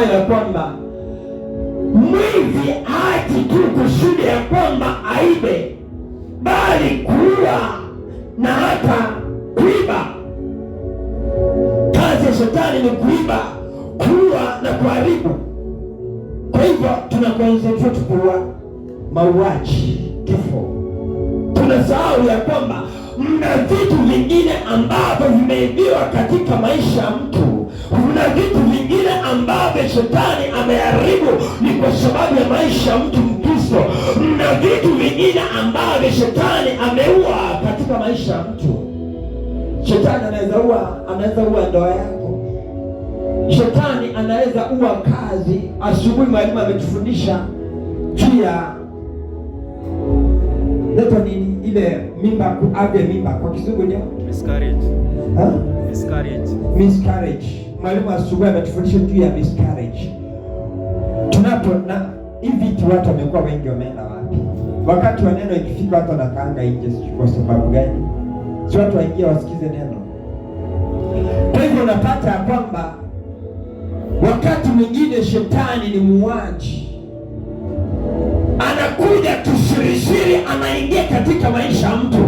ya kwamba mwizi haji tu kusudi ya kwamba aibe, bali kuua na hata kuiba. Kazi ya shetani ni kuiba, kuua na kuharibu. Kwa hivyo tunakonsentrate kuua, mauaji, kifo. Tunasahau ya kwamba mna vitu vingine ambavyo vimeibiwa katika maisha ya mtu. Kuna vitu vingine ambavyo shetani ameharibu ni kwa sababu ya maisha ya mtu Mkristo. Mna vitu vingine ambavyo shetani ameua katika maisha ya mtu. Shetani anaweza ua ndoa yako. Shetani anaweza ua kazi. Asubuhi mwalimu ametufundisha juu ya ndio nini ile mimba, kuavya mimba kwa Kizungu ni miscarriage. Miscarriage. Mwalimu asubuhi ametufundisha juu ya miscarriage. Na hivi watu wamekuwa wengi, wameenda wapi? Wakati wa neno ikifika watu wanakaanga nje, kwa sababu gani? Si watu waingie wasikize neno. Kwa hivyo unapata kwamba wakati mwingine shetani ni muuaji. Anakuja kisirisiri, anaingia katika maisha ya mtu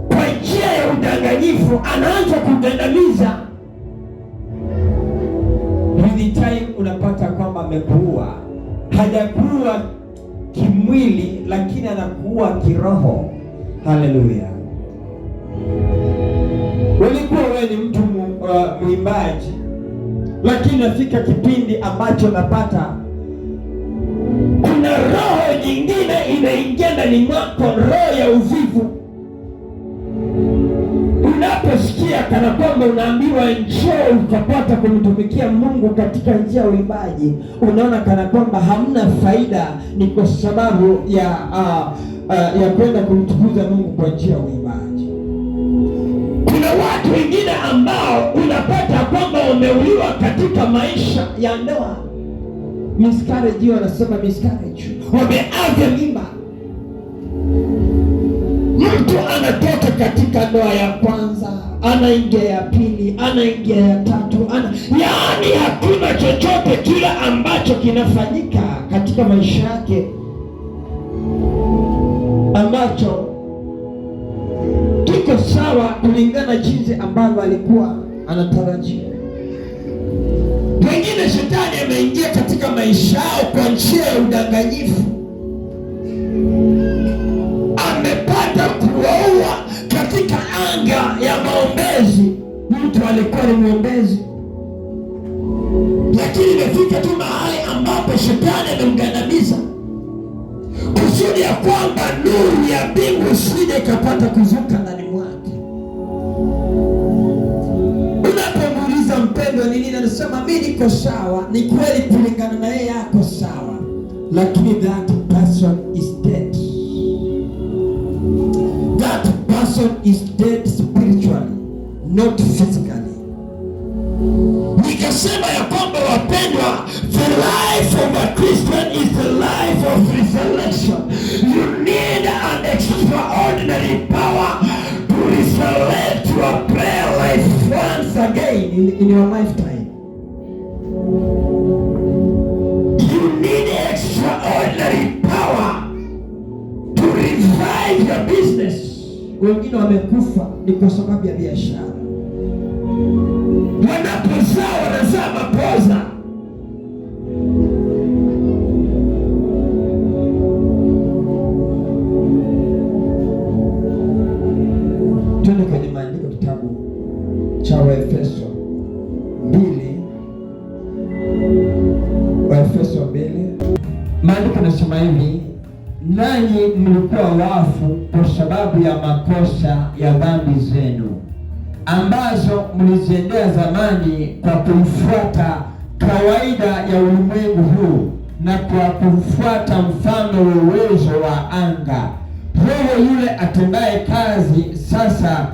kwa njia ya udanganyifu, anaanza kugandamiza. With the time unapata kwamba amekuua. Hajakuua kimwili, lakini anakuua kiroho. Haleluya. Walikuwa wewe ni mtu mwimbaji, lakini nafika kipindi ambacho napata kuna roho nyingine inaingia ndani mwako, roho ya uvivu. Unaposikia kana kwamba unaambiwa njoo ukapata kumtumikia Mungu katika njia ya uimbaji, unaona kana kwamba hamna faida, ni kwa sababu ya kwenda kumtukuza Mungu kwa njia ya uimbaji. Kuna watu wengine ambao unapata kwamba wameuliwa katika maisha ya ndoa. Miscarriage, hiyo wanasema miscarriage. Wameavya mimba. Mtu anatoka katika ndoa ya kwanza, anaingia ya pili, anaingia ya tatu, yaani hakuna chochote kile ambacho kinafanyika katika maisha yake ambacho kiko sawa kulingana jinsi ambavyo alikuwa anatarajia. Wengine shetani ameingia katika maisha yao kwa njia ya udanganyifu. Amepata kuwaua katika anga ya maombezi. Mtu alikuwa ni mwombezi, lakini imefika tu mahali ambapo shetani amemgandamiza kusudi ya kwamba nuru ya mbingu isije ikapata kuzuka ndani mwake. Unapomuuliza mpendwa ni nini, anasema mimi niko sawa. Ni kweli kulingana na yeye yako sawa, lakini that person is dead. That person is dead spiritually, not physically. Nikasema ya kwamba wapendwa, the life of a Christian is the life of resurrection. You need an extraordinary power to resurrect your prayer life once again in your lifetime. You need extraordinary power to revive your business. Wengine wamekufa ni kwa sababu ya biashara. Wanapozaa wanazaa mapoza. Twende kwenye maandiko, kitabu cha Waefeso 2. Waefeso 2. Maandiko nasema hivi: nanyi mlikuwa wafu kwa sababu ya makosa ya dhambi zenu ambazo mliziendea zamani kwa kufuata kawaida ya ulimwengu huu na kwa kufuata mfano wa uwezo wa anga, roho yule atendaye kazi sasa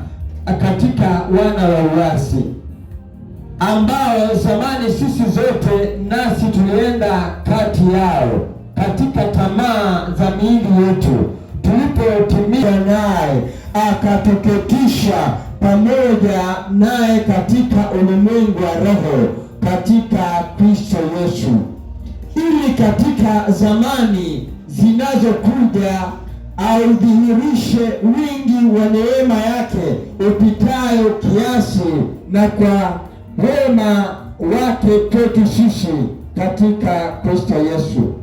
katika wana wa uasi, ambao zamani sisi zote nasi tulienda kati yao katika tamaa za miili yetu, tulipotimia naye akatuketisha pamoja naye katika ulimwengu wa roho katika Kristo Yesu, ili katika zamani zinazokuja audhihirishe wingi wa neema yake upitayo kiasi, na kwa wema wake kwetu sisi katika Kristo Yesu.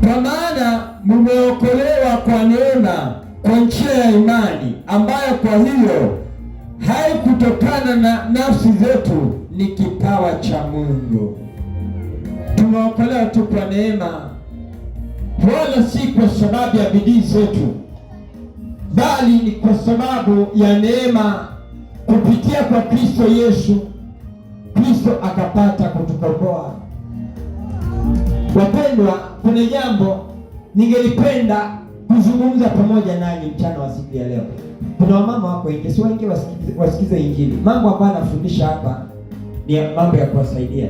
Kwa maana mmeokolewa kwa neema, kwa njia ya imani, ambayo kwa hiyo haikutokana na nafsi zetu, ni kipawa cha Mungu. Tumeokolewa tu kwa neema, wala si kwa sababu ya bidii zetu, bali ni kwa sababu ya neema kupitia kwa Kristo Yesu. Kristo akapata kutukomboa. Wapendwa, kuna jambo ningelipenda kuzungumza pamoja nanyi mchana wa siku ya leo. Kuna wamama wako nje, si wengi wasikize Injili. Mambo ambayo anafundisha hapa ni mambo ya kuwasaidia.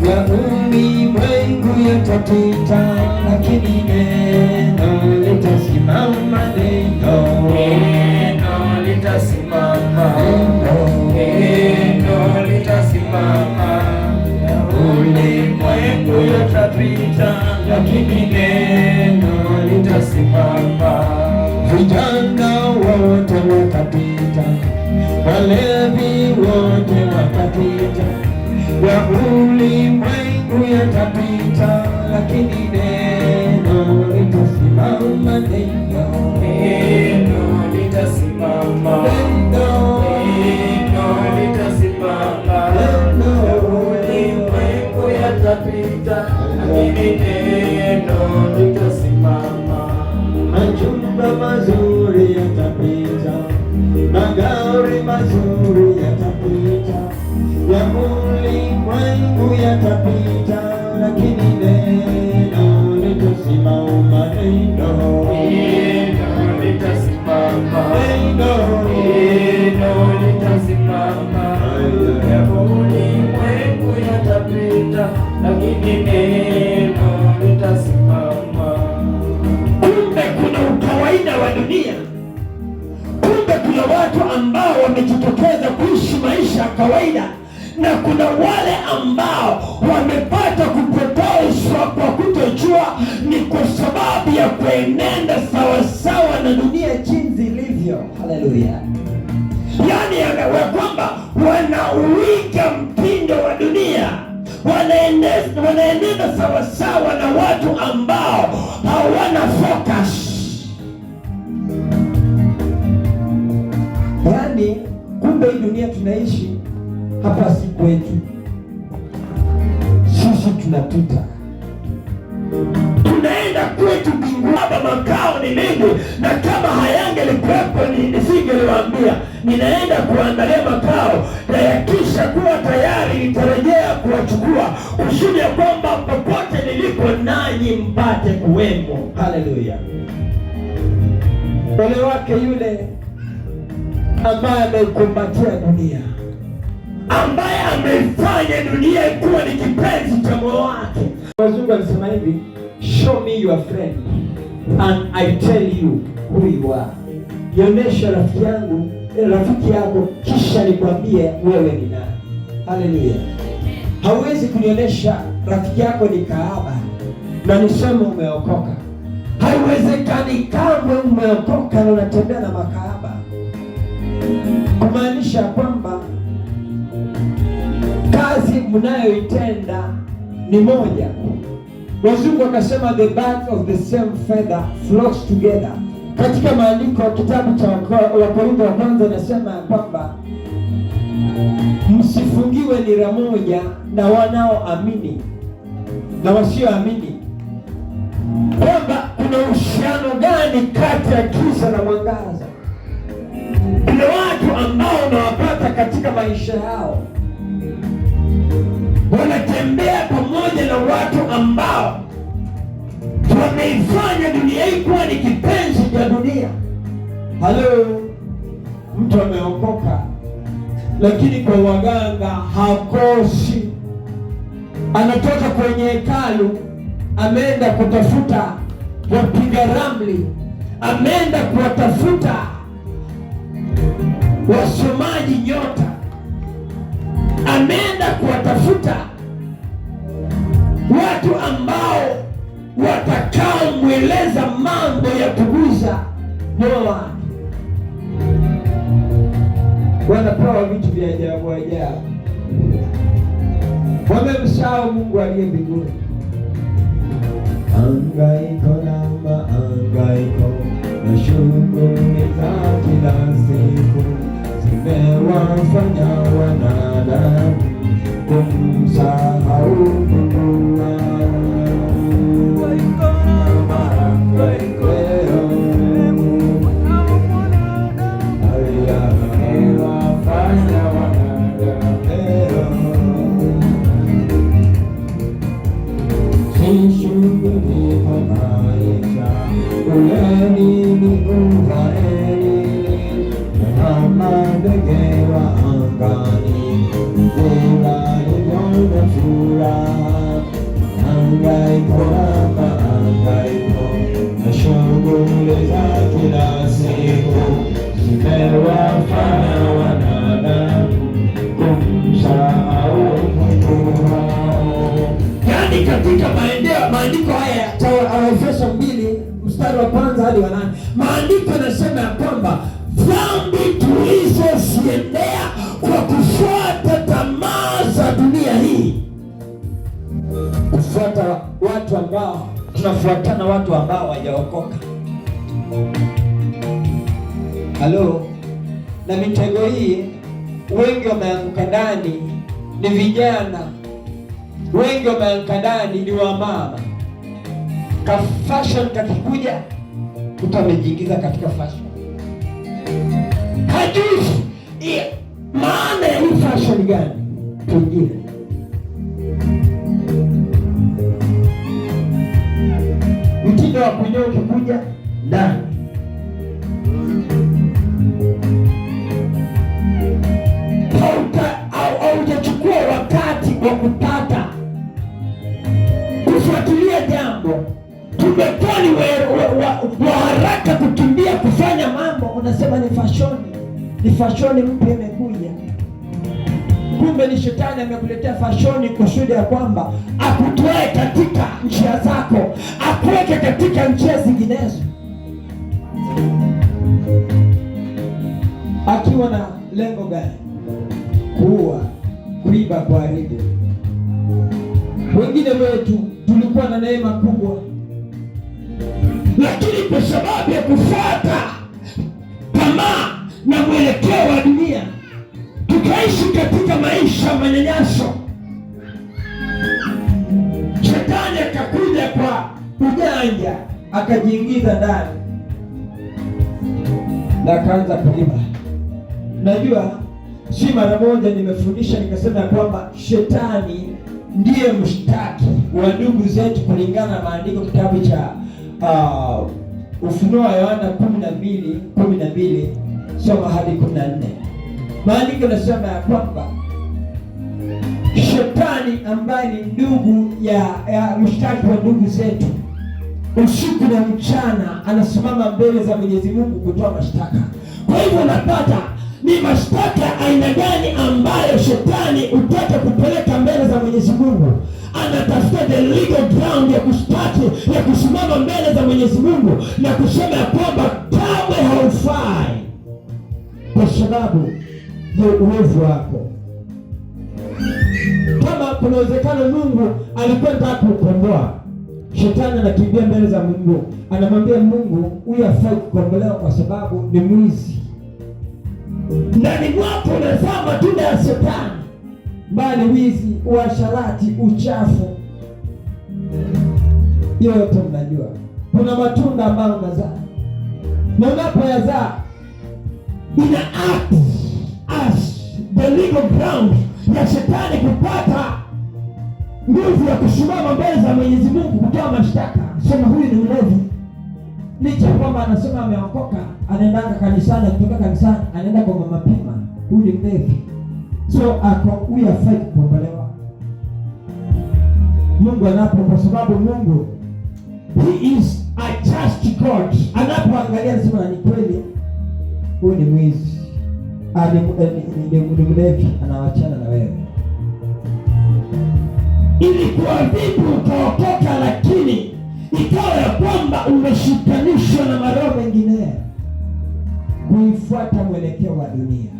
Ya ulimwengu yatapita, lakini neno litasimama. Neno litasimama. Neno litasimama. Ya ulimwengu yatapita, lakini neno litasimama. Vijana wote watapita, walevi wote watapita, ya ulimwengu yatapita, lakini neno litasimama. Neno litasimama. Neno litasimama. Ya ulimwengu yatapita, lakini neno litasimama. Majumba mazuri yatapita, magari mazuri yatapita, ya ulimwengu yatapita, lakini neno litasimama. Neno litasimama. Neno litasimama. Ya ulimwengu yatapita, lakini neno litasimama. Kumbe kuna ukawaida wa dunia. Kumbe kuna watu ambao wamejitokeza kuishi maisha ya kawaida, na kuna wale ambao wamepata kupoteshwa kwa kutojua ni kwa sababu ya kuenenda sawasawa na dunia jinsi ilivyo. Haleluya! Yaani ya kwamba wanauiga mtindo wa dunia, wanaenenda sawasawa na watu ambao hawana focus. Yaani kumbe hii dunia tunaishi hapa si kwetu, sisi tunapita, tunaenda kwetu mbinguni. Makao ni mengi, na kama hayangelikuwepo nisingeliwaambia. Ninaenda kuandalia makao, na yakisha kuwa tayari nitarejea kuwachukua, kusudi ya kwamba popote nilipo nanyi mpate kuwemo. Haleluya! Ole wake yule ambaye ameikumbatia dunia, ambaye ameifanya dunia kuwa ni kipenzi cha moyo wake. Wazungu alisema hivi, show me your friend and I tell you who you are. Nionyesha rafiki yako, kisha nikwambie wewe ni nani. Haleluya! Hauwezi kunionyesha rafiki yako ni kahaba na niseme umeokoka. Haiwezekani kamwe umeokoka na unatembea na makahaba, kumaanisha kwamba kazi mnayoitenda ni moja. Wazungu wakasema the birds of the same feather flocks together. Katika maandiko ya kitabu cha Wakorintho wa kwanza inasema kwamba msifungiwe nira moja na wanaoamini na wasioamini. Kwamba kuna uhusiano gani kati ya giza na mwangaza? Kuna watu ambao unawapata katika maisha yao wanatembea pamoja na watu ambao wameifanya dunia hii kuwa ni kipenzi cha dunia. Halo, mtu ameokoka lakini kwa waganga hakosi. Anatoka kwenye hekalu, ameenda kutafuta wapiga ramli, ameenda kuwatafuta wasomaji nyota, ameenda kuwatafuta watu ambao watakaomweleza mambo ya kuguza moyo wake. Wanapewa vitu vya ajabu ajabu, wamemsahau Mungu aliye mbinguni. Hangaiko na mahangaiko na shughuli za kila siku zimewafanya wanadamu kumsahau Mungu wao. Katika maandiko haya ya Efeso 2 mstari wa 1 hadi wa 8, maandiko yanasema ya kwamba dhambi tulizoziendea kwa kufuata tamaa za dunia hii, kufuata watu ambao tunafuatana, watu ambao hawajaokoka. Halo, na mitego hii wengi wameanguka ndani, ni vijana wengi wameanguka ndani, ni wamama. Ka fashion kakikuja, mtu amejiingiza katika fashion, hajui maana ya hii fashion gani. Pengine mtindo wa kunyoa ukikuja ndani, haujachukua wakati wa kupata kufuatilia jambo, tumekuwa ni wa haraka kukimbia kufanya mambo. Unasema ni fashoni mpya imekuja, kumbe ni shetani amekuletea fashoni kusudi ya kwamba akutoe katika njia zako, akuweke katika njia zinginezo, akiwa na lengo gani? Kuua, kuiba, kuharibu. Wengine wetu tulikuwa na neema kubwa, lakini kwa sababu ya kufuata tamaa na mwelekeo wa dunia tukaishi katika maisha manyanyaso. Shetani akakuja kwa ujanja, akajiingiza ndani na akaanza kuiba. Najua si mara moja nimefundisha nikasema kwamba shetani ndiye mshtaki wa ndugu zetu kulingana na maandiko, kitabu cha Ufunuo wa Yohana 12 soma hadi 14. Maandiko yanasema ya kwamba shetani ambaye ni ndugu ya mshtaki wa ndugu zetu, usiku na mchana anasimama mbele za Mwenyezi Mungu kutoa mashtaka. Kwa hivyo unapata ni mashtaka aina gani ambayo shetani utaka kupeleka mbele za Mwenyezi Mungu. Anatafuta the legal ground ya kushtaki, ya kusimama mbele za Mwenyezi Mungu na kusema ya kwamba kamwe haufai kwa sababu ya uovu wako. Kama kuna uwezekano Mungu alikuwa anataka kukomboa, shetani anakimbia mbele za Mungu, anamwambia Mungu, huyu hafai kukombolewa kwa sababu ni mwizi. Ndani mwako unazaa matunda ya shetani, bali wizi, uasharati, uchafu, yote mnajua. Kuna matunda ambayo unazaa, na unapoyazaa ina act as the legal ground ya shetani kupata nguvu ya kusimama mbele za Mwenyezi Mungu kutoa mashtaka. Sema huyu ni mlevi, licha kwamba anasema ameokoka, anaenda kanisani, kutoka kanisani anaenda kwa mama pima, huyu ni mlevi. So huyu hafai kukombolewa. Mungu kwa sababu Mungu he is a just God, anapoangalia anasema ni kweli huyu ni mwizi, ni mlevi, anawachana na wewe ili kuadhibu ukaokoka, lakini ikawa ya kwamba umeshikanishwa na maroho mengine kuifuata mwelekeo wa dunia,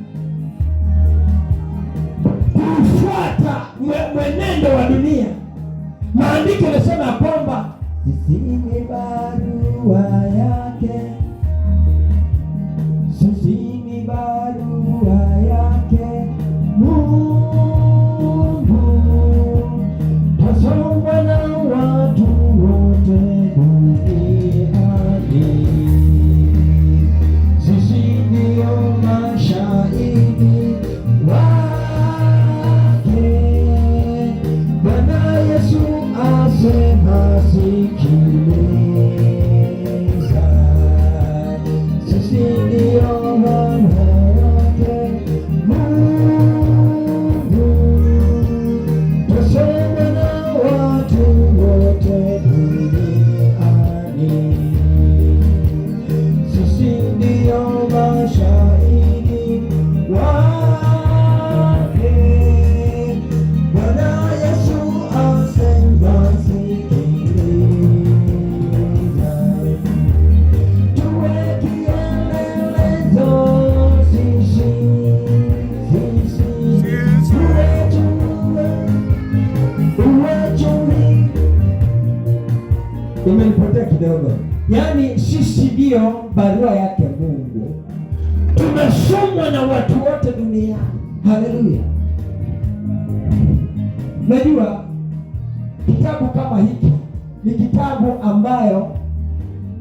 kuifuata mwenendo wa dunia. Maandiko yanasema kwamba sisi ni barua yake, sisi ni barua yake Mungu, tasomwa na watu wote duniani. Sisi ndio mashahidi wake. Bwana Yesu asema sikiliza, sisi ndio wana wake Mungu, tuseme na watu wote duniani. Sisi ndio mashahidi wake. Bwana Yesu asema sikiliza, tuwe kielelezo sisi, uwe chumvi. Imenipotea kidogo. Yaani sisi ndio barua yake Mungu, tumesomwa na watu wote duniani. Haleluya! Najua kitabu kama hiki ni kitabu ambayo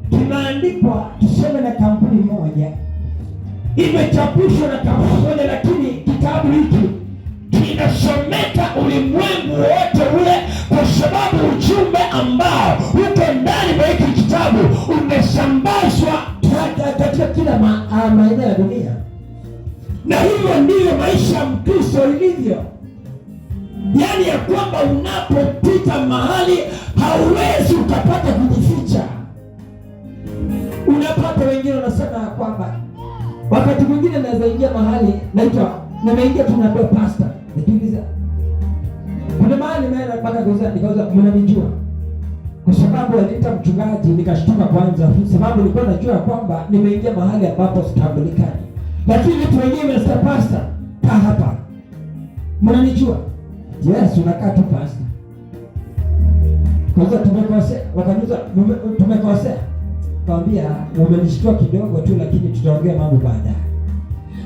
kimeandikwa tuseme na kampuni moja, imechapishwa na kampuni moja, lakini kitabu hiki kinasomeka ulimwengu wote ule, kwa sababu ujumbe ambao uko ndani mwa hiki kitabu umesambazwa katika kila maeneo ya dunia. Na hivyo ndivyo maisha ya Mkristo ilivyo, yaani ya kwamba unapopita mahali hauwezi ukapata kujificha. Unapata wengine wanasema ya kwamba wakati mwingine naweza ingia mahali naitwa nimeingia tunapewa pasta, nikiuliza kuna mahali nimeenda mpaka nikauza mnanijua, kwa sababu aliita mchungaji, nikashtuka kwanza, sababu nilikuwa najua kwamba nimeingia mahali ambapo sitambulikani. Lakini mtu wengine wanasema pasta, kaa hapa, mnanijua. Yes, unakaa tu pasta. Kwanza tumekosea, wakaniuliza tumekosea. Kaambia umenishtua kidogo tu, lakini tutaongea mambo baadaye.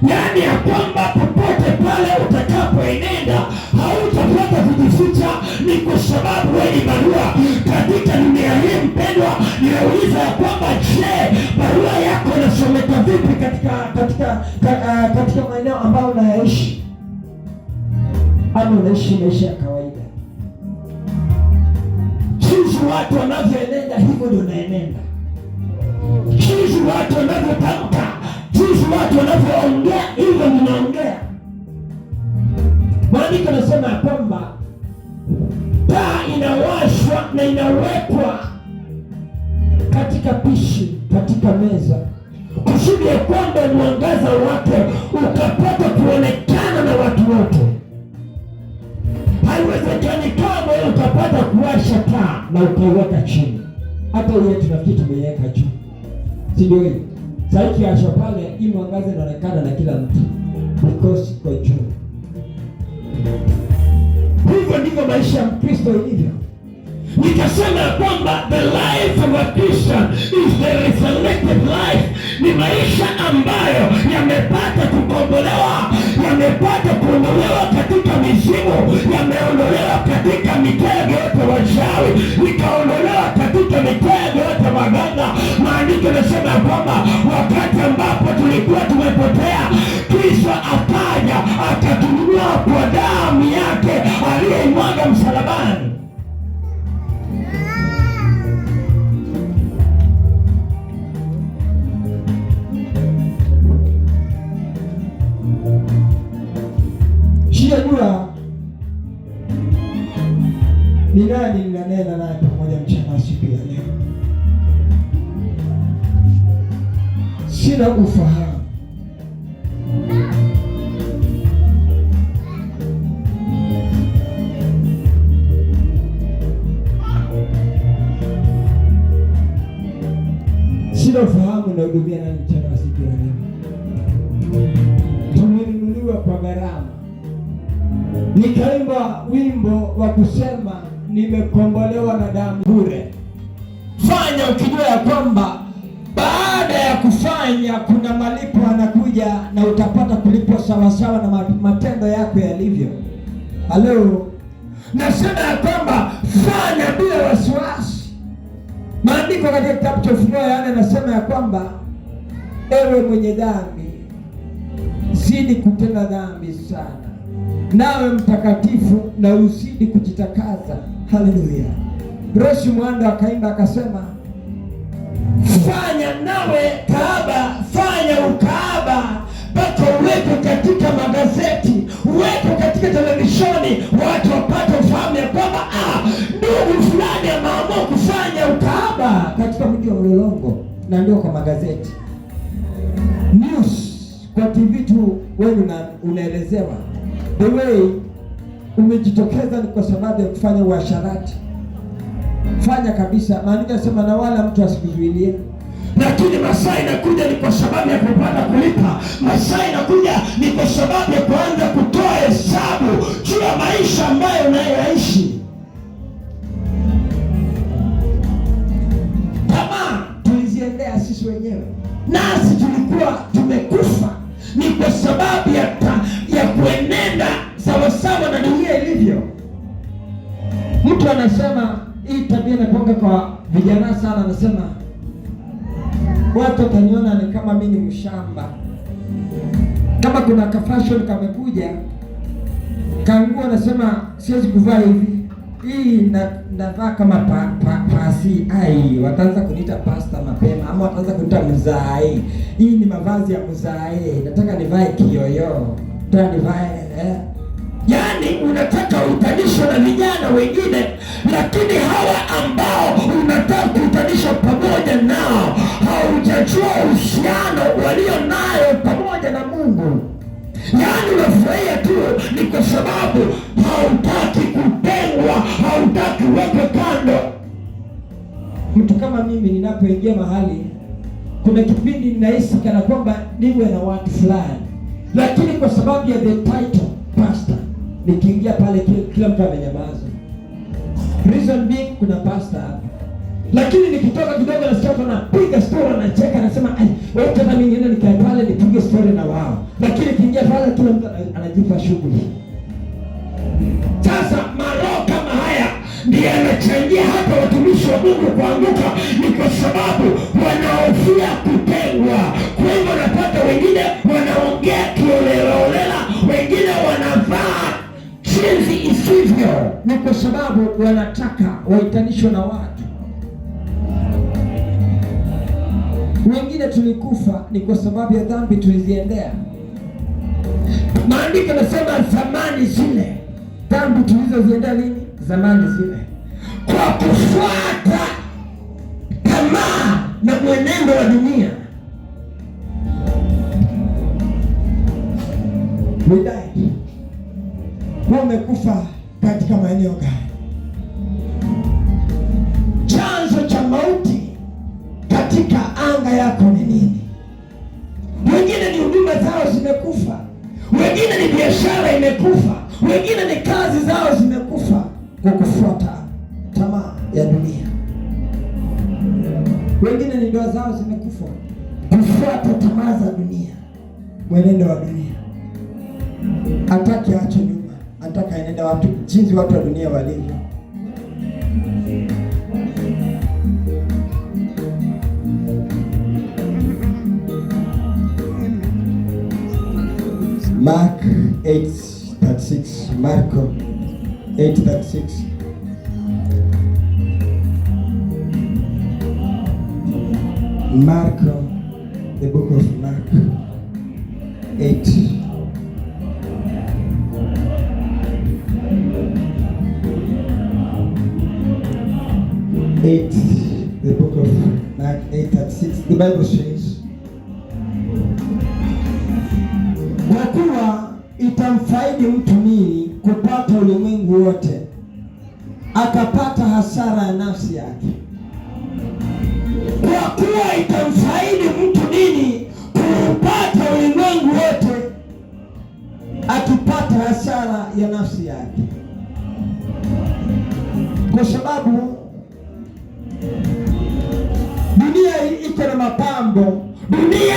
Yaani ya kwamba popote pale utakapoenenda hautapata kujificha, ni kwa sababu wewe ni barua katika dunia hii. Mpendwa, ninauliza ya kwamba je, barua yako inasomeka vipi katika maeneo ambayo unaishi, ama unaishi maisha ya kawaida? Jinsi watu wanavyoenenda hivyo ndio unaenenda, jinsi watu wanavyotamka, jinsi watu wanavyoongea hivyo ninaongea. Maandiko yanasema ya kwamba taa inawashwa na inawekwa katika pishi, katika meza, kusudi ya kwamba mwangaza wake ukapata kuonekana na watu wote. Haiwezekani kama ukapata kuwasha taa na ukaiweka chini. Hata ile tunafikiri tumeiweka juu, si ndio? Hiyo sasa ikiwasha pale, hii mwangaza inaonekana na kila mtu because iko juu. Hivyo ndivyo maisha ya Mkristo ilivyo. Nikasema kwamba the life of a Christian is the resurrected life. Ni maisha ambayo yamepata kukombolewa, yamepata kuondolewa katika mizimu, yameondolewa katika mitego yote wachawi, ikaondolewa katika mitego yote waganga. Maandiko yanasema kwamba wakati ambapo tulikuwa tumepotea, Kristo akaja akatununua kwa damu yake aliyeimwaga msalabani. Sijajua ni nani ninanena naye pamoja mchana siku ya leo. Sina ufahamu, nitahudumia nani mchana wa siku ya leo? Tumenunuliwa kwa gharama. Nikaimba wimbo wa kusema nimekombolewa na damu bure. Fanya ukijua ya kwamba baada ya kufanya kuna malipo anakuja, na utapata kulipwa sawasawa na matendo yako yalivyo. Halo, nasema ya kwamba fanya bila wasiwasi. Maandiko katika kitabu cha Ufunuo yanasema ya kwamba ewe mwenye dhambi, zidi kutenda dhambi sana, nawe mtakatifu na uzidi kujitakaza. Haleluya. Roshi Mwanda akaimba akasema, fanya nawe kaaba, fanya ukaaba, mpaka uweko katika magazeti, uweko katika televisheni, watu wapate ufahamu ya kwamba ndugu fulani ameamua kufanya ukaaba katika mji wa Mlolongo, na ndio kwa magazeti news, kwa TV tu wewe unaelezewa. The way umejitokeza ni kwa sababu ya kufanya uasharati. Fanya kabisa. Maandiko yanasema na wala mtu asikuzuilie. Lakini masaa inakuja ni kwa sababu ya kupata kulipa. Masaa inakuja ni kwa sababu ya kuanza kutoa hesabu juu ya maisha ambayo unayoishi. Tamaa tuliziendea sisi wenyewe, nasi tulikuwa tumekufa. Ni kwa sababu ya kuenenda sawasawa na dunia ilivyo. Mtu anasema hii tabia inakuanga kwa vijana sana, anasema watu wataniona ni kama mimi ni mshamba. Kama kuna ka fashion kamekuja kanguo, anasema siwezi kuvaa hivi, hii navaa kama pasi. Ai, wataanza kuniita pasta mapema, ama wataanza kuniita mzai. Hii ni mavazi ya mzai, nataka nivae kiyoyo, nataka nivae Yaani unataka utanisho na vijana wengine, lakini hawa ambao unataka kutanisha pamoja nao haujajua uhusiano walio nayo pamoja na Mungu. Yaani unafurahia tu ni kwa sababu hautaki kutengwa, hautaki weke kando. Mtu kama mimi ninapoingia mahali, kuna kipindi ninahisi kana kwamba niwe na watu fulani, lakini kwa sababu ya the title pastor, nikiingia pale kila mtu amenyamaza. Reason being kuna pastor. Lakini nikitoka kidogo na sasa napiga story na cheka, nasema wewe tena mimi nienda nikae pale nipige story na wao. Lakini kiingia pale kila mtu anajipa shughuli. Sasa maroho kama haya ndiyo yanachangia hata watumishi wa Mungu kuanguka, ni kwa sababu wanaofia kutengwa. Kwa hivyo napata wengine wanaongea kiolelaolela, wengine wanavaa jinsi isivyo, ni kwa sababu wanataka waitanishwe na watu. Wengine tulikufa ni kwa sababu ya dhambi tuliziendea. Maandiko yanasema zamani zile dhambi tulizoziendea nini? Zamani zile, kwa kufuata tamaa na mwenendo wa dunia. We died. Wewe umekufa katika maeneo gani? Chanzo cha mauti katika anga yako ni nini? Wengine ni huduma zao zimekufa, wengine ni biashara imekufa, wengine ni kazi zao zimekufa kwa kufuata tamaa ya dunia. Wengine ni ndoa zao zimekufa kufuata tamaa za dunia, mwenendo wa dunia. Hataki aache nyuma, hataka aenende watu jinsi watu wa dunia walivyo. Mark 8:36. Marko 8:36. Marko, the book of Mark 8. The book of Mark 8:36. The Bible says, kwa kuwa itamfaidi mtu nini kupata ulimwengu wote akapata hasara ya nafsi yake. Kwa kuwa itamfaidi mtu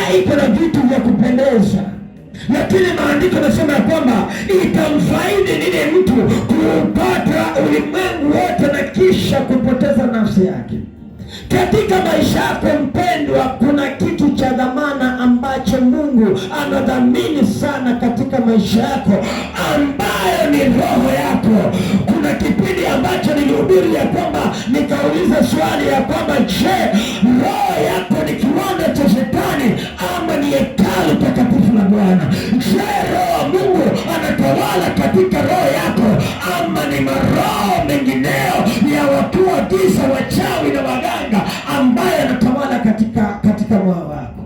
dunia iko na vitu vya kupendeza, lakini maandiko yanasema ya kwamba itamfaidi nini mtu kuupata ulimwengu wote na kisha kupoteza nafsi yake. Katika maisha yako mpendwa, kuna kitu cha dhamana ambacho Mungu anadhamini sana katika maisha yako, ambayo ni roho yako. Kuna kipindi ambacho nilihubiri ya kwamba nikauliza swali ya kwamba je, roho yako ni kiwanda cha shetani ama ni hekalu takatifu la Bwana? Je, roho Mungu anatawala katika roho yako ama ni maroho mengineo ya watu wa giza, wachawi na waganga ambaye anatawala katika moyo wako?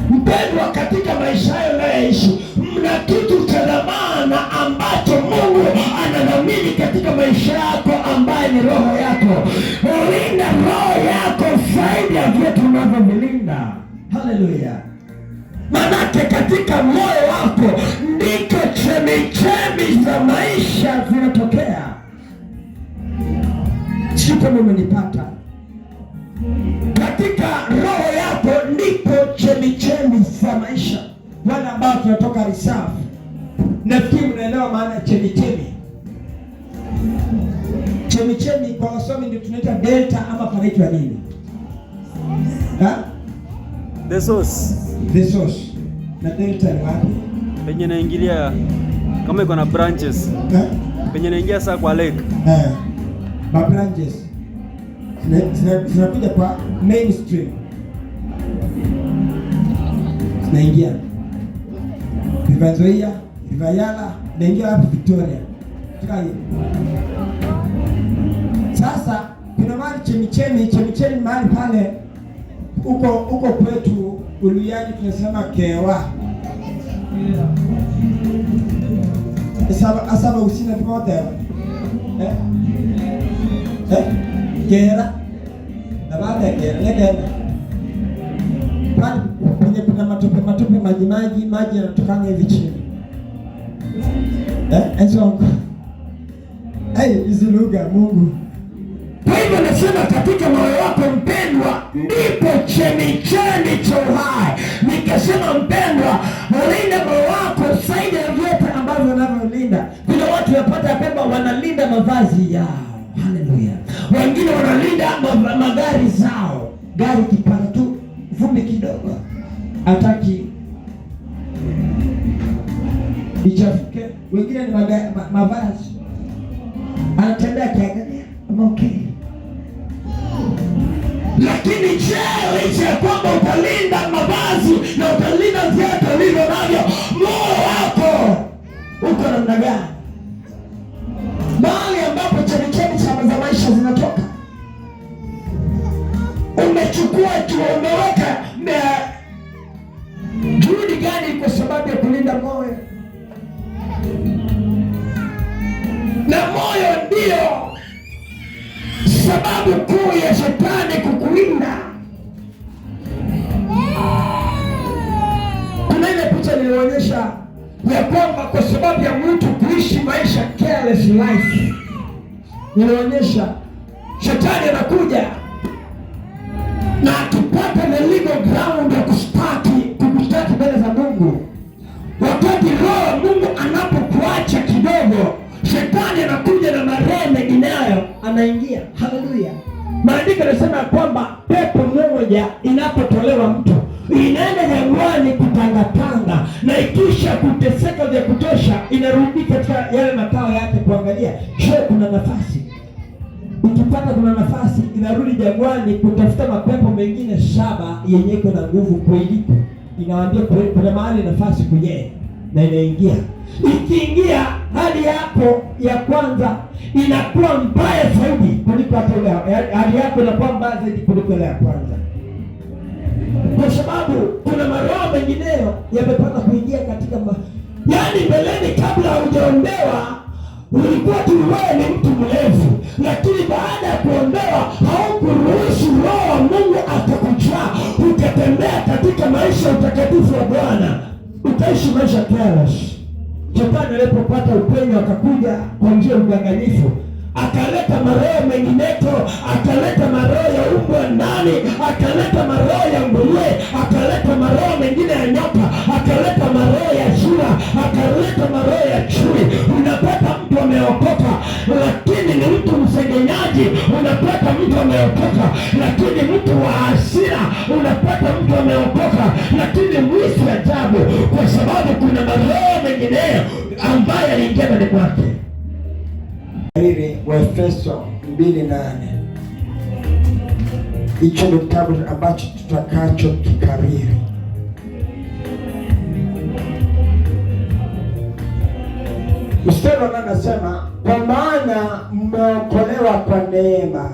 Mpendwa, katika maisha hayo unayoishi, mna kitu cha dhamana ambacho Mungu anadhamini katika maisha yako, ambaye ni roho yako. Ulinda roho yako zaidi ya vyote unavyovilinda. Haleluya! Manake katika moyo wako ndiko chemichemi za maisha zinatokea. Sio kama umenipata? Katika roho yako ndipo chemichemi za maisha. Wale ambao tunatoka reserve, nafikiri mnaelewa maana ya chemichemi. Chemichemi kwa wasomi ndio tunaita delta, ama panaitwa nini? The source. The source. Na delta ni wapi? Penye naingilia kama iko na branches. Penye naingia saa kwa lake. Ba branches zinakuja kwa mainstream, zinaingia River Nzoia, River Yala, naingia hapo Victoria. Sasa kuna mahali chemichemi mahali pale uko kwetu Uluyani tunasema kewa. Asaba usina tumote. Kera. Na baada ya kera leka. Pale kuna matope maji yanatokana hivi chini. Enzo. Hizi lugha Mungu. Kwa hivyo nasema katika moyo wako mpendwa, ndipo chemichemi cha uhai. Nikasema mpendwa, ulinda moyo wako zaidi ya vyote ambavyo unavyolinda. Kuna watu yapata kwamba wanalinda mavazi yao. Haleluya. Wengine wanalinda magari zao. Gari kipara tu vumbi kidogo, hataki ichafuke. Wengine ni mavazi, anatembea kiangalia okay. Lakini je, licha ya kwamba utalinda mavazi na utalinda vyote ulivyo navyo, moyo wako uko namna gani? Mahali ambapo chemichemi za maisha zinatoka, umechukua tu, umeweka juhudi gani kwa sababu ya kulinda moyo? Na moyo ndio sababu kuu ya shetani kukulinda. Kuna ile picha nilionyesha ya kwamba kwa sababu ya mtu kuishi maisha careless life, nilionyesha shetani anakuja na akipata the legal ground ya kukustaki mbele za Mungu. Wakati roho Mungu anapokuacha kidogo, shetani anakuja na marehe mengineyo anaingia. Haleluya. Maandiko yanasema kwamba pepo moja inapotolewa mtu inaenda jangwani kutangatanga, na ikisha kuteseka vya kutosha inarudi katika yale makao yake kuangalia, je, kuna nafasi? Ukipata kuna nafasi, inarudi jangwani kutafuta mapepo mengine 7 yenye iko na nguvu kuiliko. Inawaambia kuna mahali nafasi kwenye, na inaingia. Ikiingia, hali yako ya kwanza inakuwa mbaya zaidi kuliko hata ile. Hali yako inakuwa mbaya zaidi kuliko ile ya kwanza, kwa sababu kuna maroho mengineyo yamepata kuingia katika yaani mbeleni, kabla hujaondoa ulikuwa tu wewe ni mtu mlevu, lakini baada ya kuondoa haukuruhusu roho wa Mungu akakujaa, ukatembea katika maisha utakatifu wa Bwana, utaishi maisha careless. Shetani alipopata upenyo akakuja kwa njia udanganyifu, akaleta maroho mengineto, akaleta maroho ya umbwa ndani, akaleta maroho ya nguruwe, akaleta maroho mengine ya nyoka, akaleta maroho ya shura, akaleta maroho ya chui. Unapata mtu ameokoka lakini ni mtu msengenyaji, unapata mtu ameokoka lakini mtu wa hasira, unapata mtu ameokoka lakini mwizi ajabu, kwa sababu kuna maroho mengineyo ambaye aliingia ndani mwake. Waefeso 2:8. Hicho ni kitabu ambacho tutakacho kikariri. Mstari anasema, kwa maana mmeokolewa kwa neema,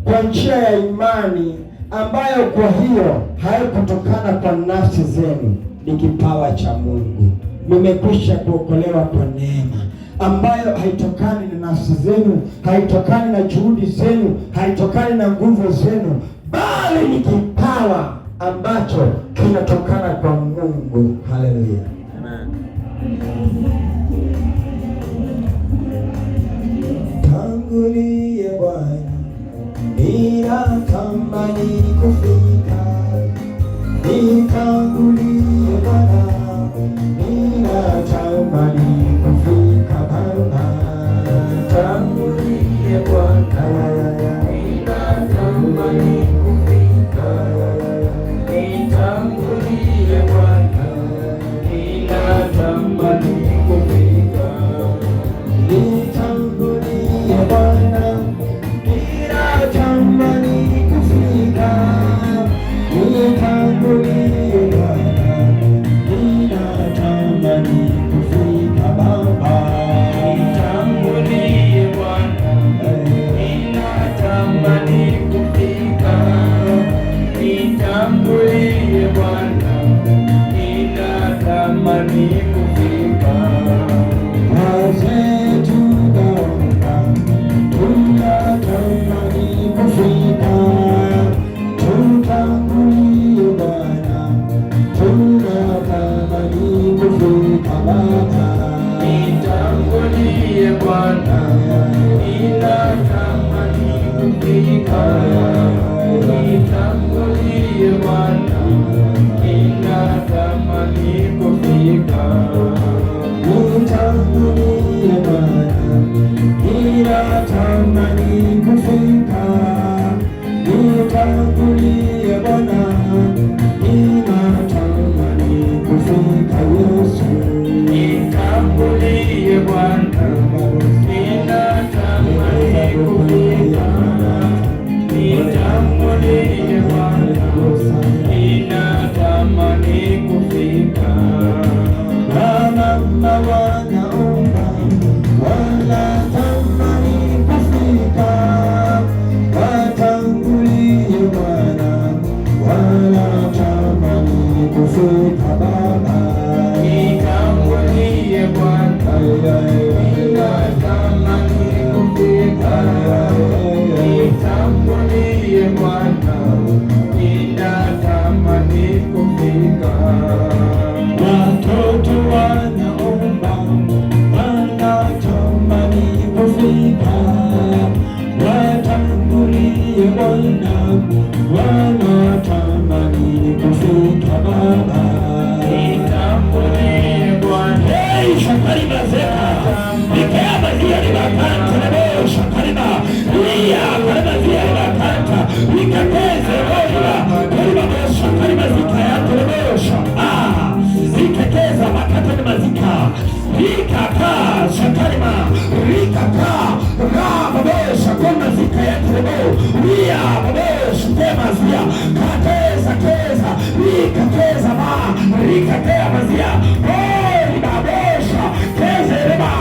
kwa njia ya imani, ambayo kwa hiyo haikutokana kwa nafsi zenu, ni kipawa cha Mungu. Mmekwisha kuokolewa kwa neema ambayo haitokani na nafsi zenu, haitokani na juhudi zenu, haitokani na nguvu zenu, bali ni kipawa ambacho kinatokana kwa Mungu. Haleluya, amen. Tangulie Bwana, ninatamani kufika. Nitangulie Bwana, ninatamani kufika Bwana. Tangulie Bwana, ninatamani kufika. Nitangulie Bwana, ninatamani kufika. Nitangulie Bwana, ninatamani kufika. Nitangulie Bwana, ninatamani kufika Baba. Nitangulie Bwana, ninatamani kufika. Nitangulie Bwana, ninatamani kufika. Wazetu Bwana, tunatamani kufika. Tutangulie Bwana, tunatamani kufika Baba. Nitangulie Bwana, ninatamani kufika. Nitangulie Bwana, ninatamani kufika. Nitangulie Bwana, ninatamani kufika. Nitangulie Bwana, ninatamani kufika Yesu. Nitangulie Bwana, ninatamani kufika. Nitangulie Bwana, ninatamani kufika. Mama wanaomba, wanatamani kufika. Watangulie Bwana, wanatamani kufika Baba. Nitangulie Bwana, ninatamani kufika. Nitangulie Bwana, ninatamani kufika. Watoto wanaomba, wanatamani kufika. Watangulie Bwana, wanatamani kufika Baba. Nitangulie Bwana, shakari mazeka nikea mazia libakanta leo shakarima iya karima zia libakanta nikateze oila karima shakari mazika yako leo zikateza makata ni mazika rikaka shakarima rikaka babesha kona zika yako leo iya babesha tema zia kateza keza rikateza rikatea mazia babesha keze reba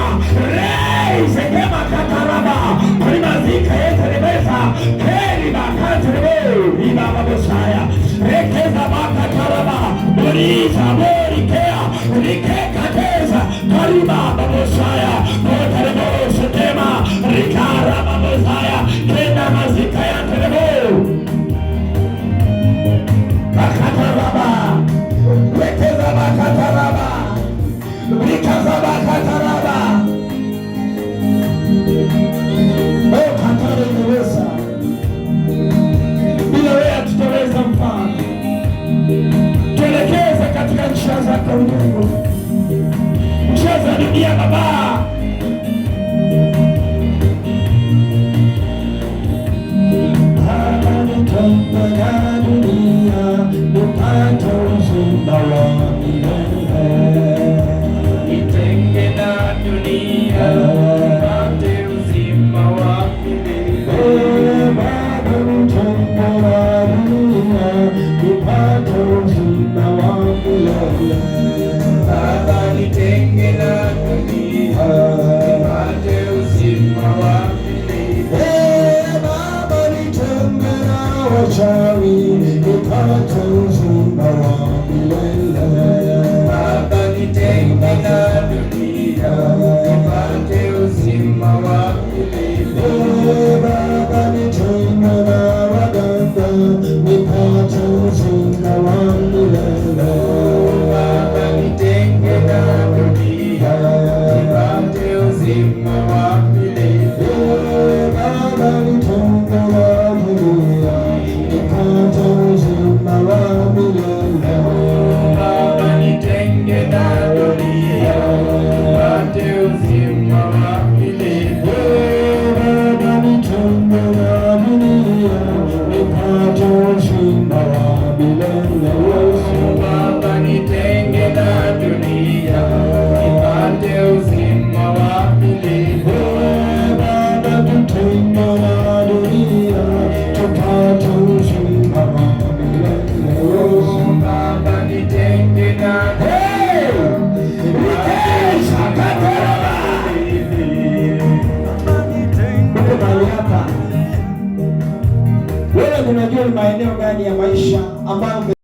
reise kema kataraba primazika yeterebeza keli bakaterebe ibaba bosaya rekeza bakataraba boriza borikea rikekateza kariba babosaya koterebo sotema rikara babosaya kena mazika yaterebo bakataraba rekeza bakataraba rikaza bakataraba. katika njia zake ulimwengu, njia za dunia Baba. Baba, nitembea dunia nipate uzima wa milele. Nitenge na dunia nipate uzima wa milele. Baba, nitembea dunia nipate uzima wa milele. Baba, nitenge na dunia nipate uzima wa milele. Baba, nitenge na wachawi nipate uzima wa milele. Baba, nitenge na dunia nipate uzima wa milele. Baba, nitenge na waganga nipate uzima wa milele. Baba, nitenge na dunia nipate uzima wa milele. Baba, nitenge na dunia nipate uzima wa milele. Baba, nitenge na dunia nipate uzima wa milele. Baba, nitenge na dunia nipate uzima wa milele. Baba, nitenge na dunia nipate uzima wa milele. Baba, nitenge na dunia tupate uzima wa milele. Baba, nitenge na wewe unajua ni maeneo gani ya maisha ambayo